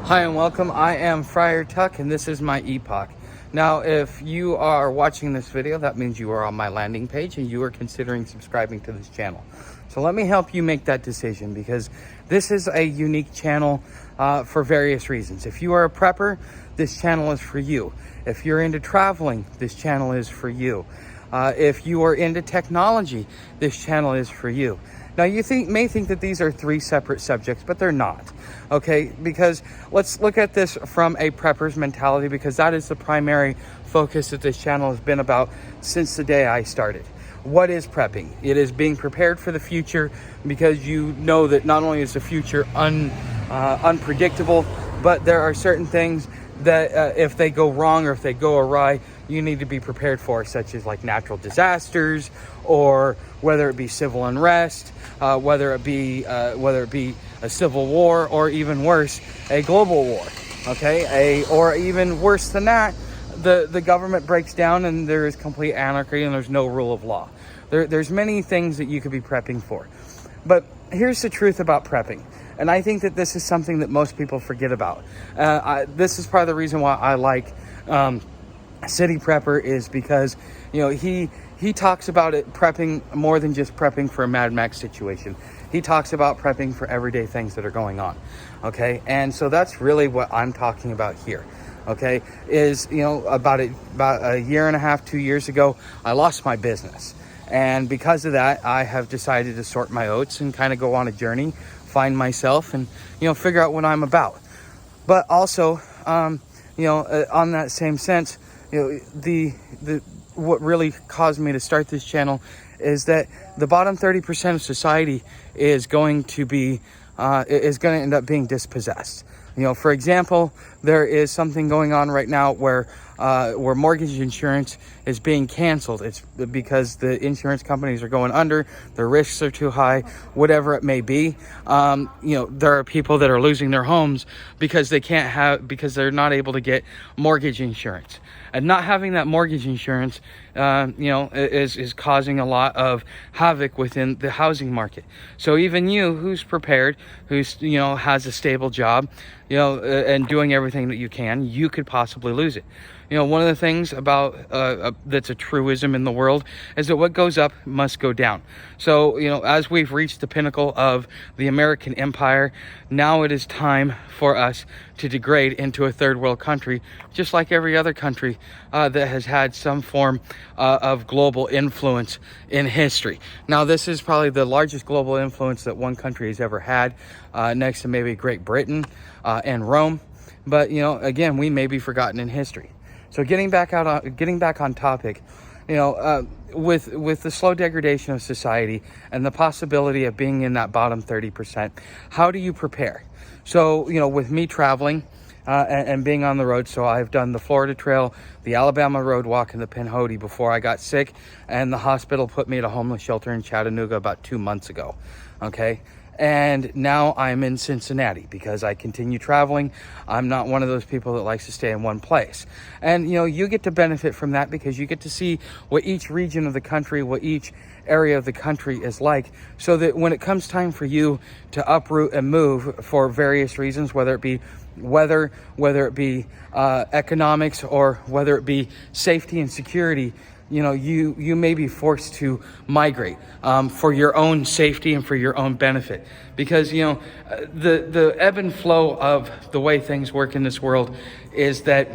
Hi and welcome. I am Friar Tuck and this is my epoch. Now, if you are watching this video, that means you are on my landing page and you are considering subscribing to this channel. So let me help you make that decision, because this is a unique channel for various reasons. If you are a prepper, this channel is for you. If you're into traveling, this channel is for you. If you are into technology, this channel is for you. Now, you may think that these are three separate subjects, but they're not, okay? Because let's look at this from a prepper's mentality, because that is the primary focus that this channel has been about since the day I started. What is prepping? It is being prepared for the future, because you know that not only is the future unpredictable, but there are certain things that if they go wrong or if they go awry, you need to be prepared for, such as like natural disasters, or whether it be civil unrest, whether it be a civil war, or even worse, a global war. Okay, or even worse than that, the government breaks down and there is complete anarchy and there's no rule of law. There's many things that you could be prepping for. But here's the truth about prepping. And I think that this is something that most people forget about. This is part of the reason why I like City Prepper, is because, you know, he talks about it prepping more than just prepping for a Mad Max situation. He talks about prepping for everyday things that are going on. Okay, and so that's really what I'm talking about here. Okay, is, you know, about a year and a half, 2 years ago, I lost my business. And because of that, I have decided to sort my oats and kind of go on a journey, find myself, and, you know, figure out what I'm about. But also, you know, on that same sense, you know, what really caused me to start this channel is that the bottom 30% of society is going to end up being dispossessed. You know, for example, there is something going on right now where mortgage insurance is being canceled. It's because the insurance companies are going under, their risks are too high, whatever it may be. You know, there are people that are losing their homes because they're not able to get mortgage insurance. And not having that mortgage insurance, you know, is causing a lot of havoc within the housing market. So even you, who's prepared, who's, you know, has a stable job, you know, and doing everything that you can, you could possibly lose it. You know, one of the things about that's a truism in the world is that what goes up must go down. So, you know, as we've reached the pinnacle of the American empire, now it is time for us to degrade into a third world country, just like every other country that has had some form of global influence in history. Now, this is probably the largest global influence that one country has ever had, next to maybe Great Britain and Rome. But, you know, again, we may be forgotten in history. So getting back on topic, you know, with the slow degradation of society and the possibility of being in that bottom 30%, how do you prepare? So, you know, with me traveling and being on the road, so I've done the Florida Trail, the Alabama Road Walk, and the Pinhoti before I got sick, and the hospital put me at a homeless shelter in Chattanooga about 2 months ago. Okay. And now I'm in Cincinnati because I continue traveling. I'm not one of those people that likes to stay in one place. And, you know, you get to benefit from that because you get to see what each region of the country, what each area of the country is like, so that when it comes time for you to uproot and move for various reasons, whether it be weather, whether it be economics, or whether it be safety and security, you know, you may be forced to migrate for your own safety and for your own benefit. Because, you know, the ebb and flow of the way things work in this world is that,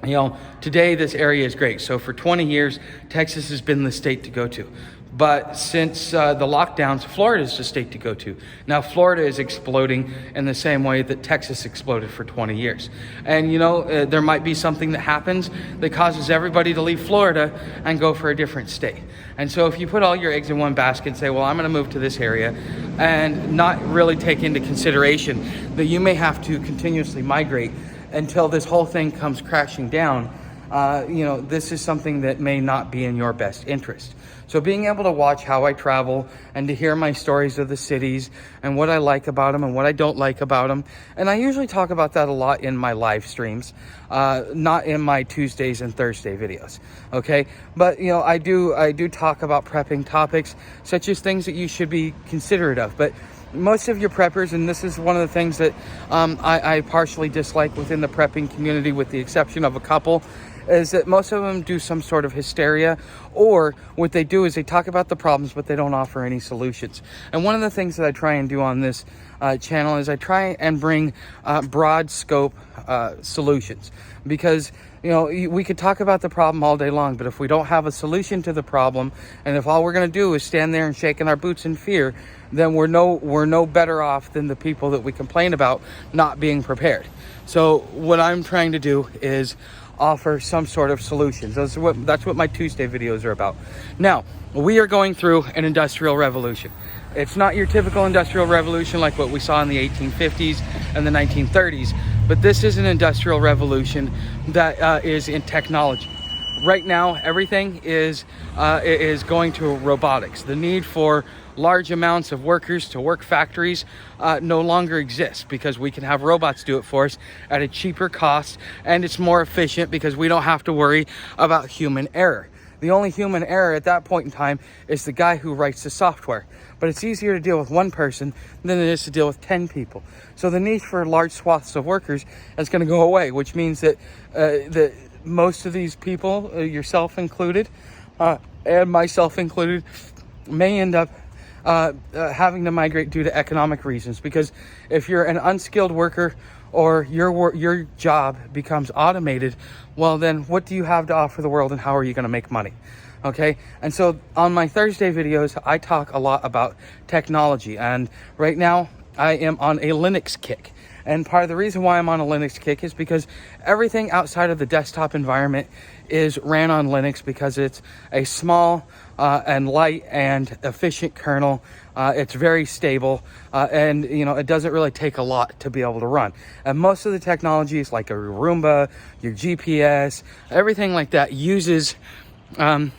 you know, today this area is great. So for 20 years, Texas has been the state to go to. But since the lockdowns, Florida is the state to go to. Now, Florida is exploding in the same way that Texas exploded for 20 years. And, you know, there might be something that happens that causes everybody to leave Florida and go for a different state. And so if you put all your eggs in one basket and say, well, I'm going to move to this area, and not really take into consideration that you may have to continuously migrate until this whole thing comes crashing down, you know, this is something that may not be in your best interest. So being able to watch how I travel and to hear my stories of the cities and what I like about them and what I don't like about them. And I usually talk about that a lot in my live streams, not in my Tuesdays and Thursday videos. Okay. But, you know, I do talk about prepping topics such as things that you should be considerate of. But most of your preppers, and this is one of the things that I partially dislike within the prepping community, with the exception of a couple, is that most of them do some sort of hysteria, or what they do is they talk about the problems, but they don't offer any solutions. And one of the things that I try and do on this channel is I try and bring broad scope solutions, because we could talk about the problem all day long, but if we don't have a solution to the problem, and if all we're going to do is stand there and shake in our boots in fear, then we're no better off than the people that we complain about not being prepared. So what I'm trying to do is offer some sort of solutions. That's what my Tuesday videos are about. Now, we are going through an industrial revolution. It's not your typical industrial revolution like what we saw in the 1850s and the 1930s, but this is an industrial revolution that is in technology. Right now, everything is going to robotics. The need for large amounts of workers to work factories no longer exists, because we can have robots do it for us at a cheaper cost, and it's more efficient because we don't have to worry about human error. The only human error at that point in time is the guy who writes the software. But it's easier to deal with one person than it is to deal with 10 people. So the need for large swaths of workers is going to go away, which means that most of these people, yourself included, and myself included, may end up having to migrate due to economic reasons. Because if you're an unskilled worker, or your job becomes automated, well, then what do you have to offer the world, and how are you going to make money? Okay, and so on my Thursday videos, I talk a lot about technology, and right now I am on a Linux kick. And part of the reason why I'm on a Linux kick is because everything outside of the desktop environment is ran on Linux, because it's a small and light and efficient kernel. It's very stable, and it doesn't really take a lot to be able to run. And most of the technologies, like a Roomba, your GPS, everything like that uses the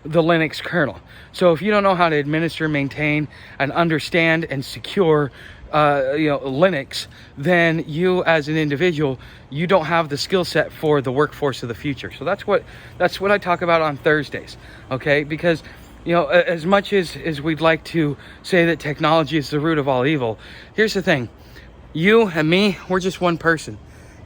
Linux kernel. So if you don't know how to administer, maintain, and understand and secure Linux, then you as an individual, you don't have the skill set for the workforce of the future. So that's what I talk about on Thursdays. Okay, because as much as we'd like to say that technology is the root of all evil, here's the thing: you and me, we're just one person.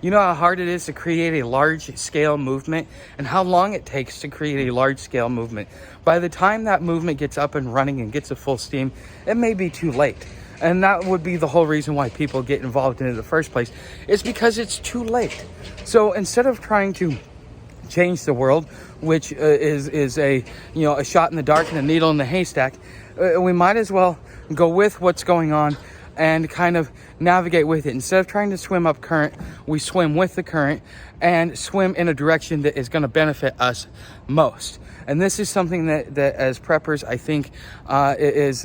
You know how hard it is to create a large-scale movement, and how long it takes to create a large-scale movement. By the time that movement gets up and running and gets to full steam, it may be too late. And that would be the whole reason why people get involved in it in the first place. It's because it's too late. So instead of trying to change the world, which is a shot in the dark and a needle in the haystack, we might as well go with what's going on and kind of navigate with it. Instead of trying to swim up current, we swim with the current and swim in a direction that is going to benefit us most. And this is something that as preppers, I think is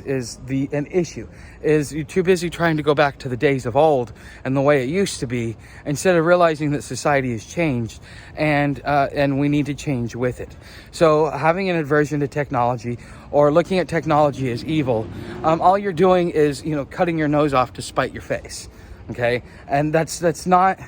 an issue. Is you're too busy trying to go back to the days of old and the way it used to be, instead of realizing that society has changed, and we need to change with it. So having an aversion to technology, or looking at technology as evil, all you're doing is cutting your nose off to spite your face. Okay, and that's not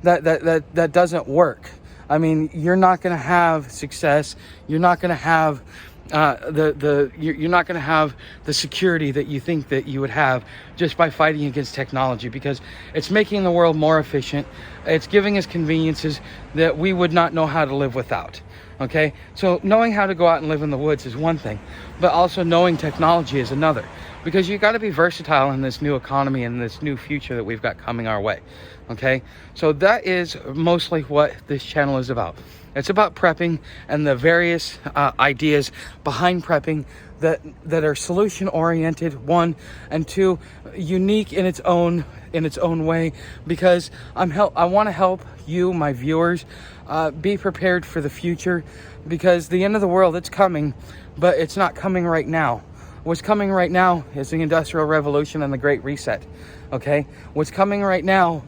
that doesn't work. I mean, you're not going to have success. You're not going to have you're not going to have the security that you think that you would have just by fighting against technology, because it's making the world more efficient. It's giving us conveniences that we would not know how to live without. Okay, so knowing how to go out and live in the woods is one thing, but also knowing technology is another, because you got to be versatile in this new economy and this new future that we've got coming our way. Okay, so that is mostly what this channel is about. It's about prepping and the various ideas behind prepping that are solution oriented, one, and two, unique in its own way, because I want to help you, my viewers, be prepared for the future, because the end of the world, it's coming, but it's not coming right now. What's coming right now is the Industrial Revolution and the Great Reset. Okay, what's coming right now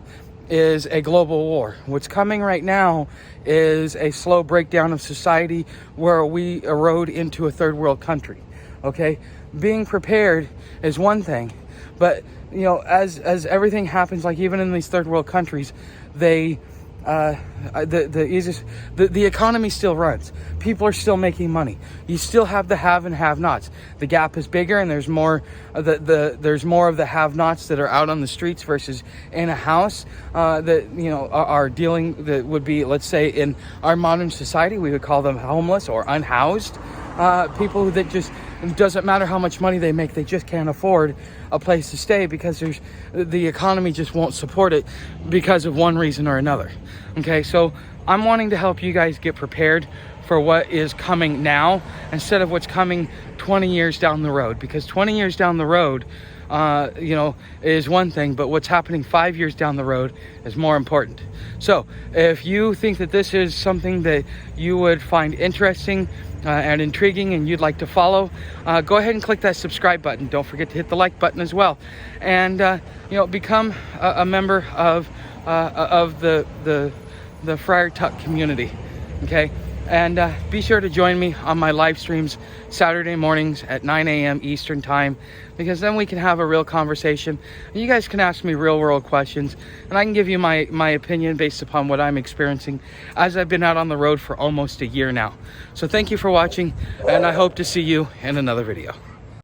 is a global war. What's coming right now is a slow breakdown of society where we erode into a third world country. Okay, being prepared is one thing, but as everything happens, like even in these third world countries, they the economy still runs. People are still making money. You still have the have and have-nots. The gap is bigger, and there's more there's more of the have-nots that are out on the streets versus in a house that are dealing, that would be, let's say, in our modern society we would call them homeless or unhoused people that just, it doesn't matter how much money they make, they just can't afford a place to stay because the economy just won't support it because of one reason or another. Okay, so I'm wanting to help you guys get prepared for what is coming now instead of what's coming 20 years down the road, because 20 years down the road is one thing, but what's happening 5 years down the road is more important. So if you think that this is something that you would find interesting and intriguing and you'd like to follow, go ahead and click that subscribe button. Don't forget to hit the like button as well, and become a member of the Friar Tuck community. Okay, and be sure to join me on my live streams Saturday mornings at 9 a.m. Eastern time, because then we can have a real conversation and you guys can ask me real world questions, and I can give you my opinion based upon what I'm experiencing as I've been out on the road for almost a year now. So thank you for watching, and I hope to see you in another video.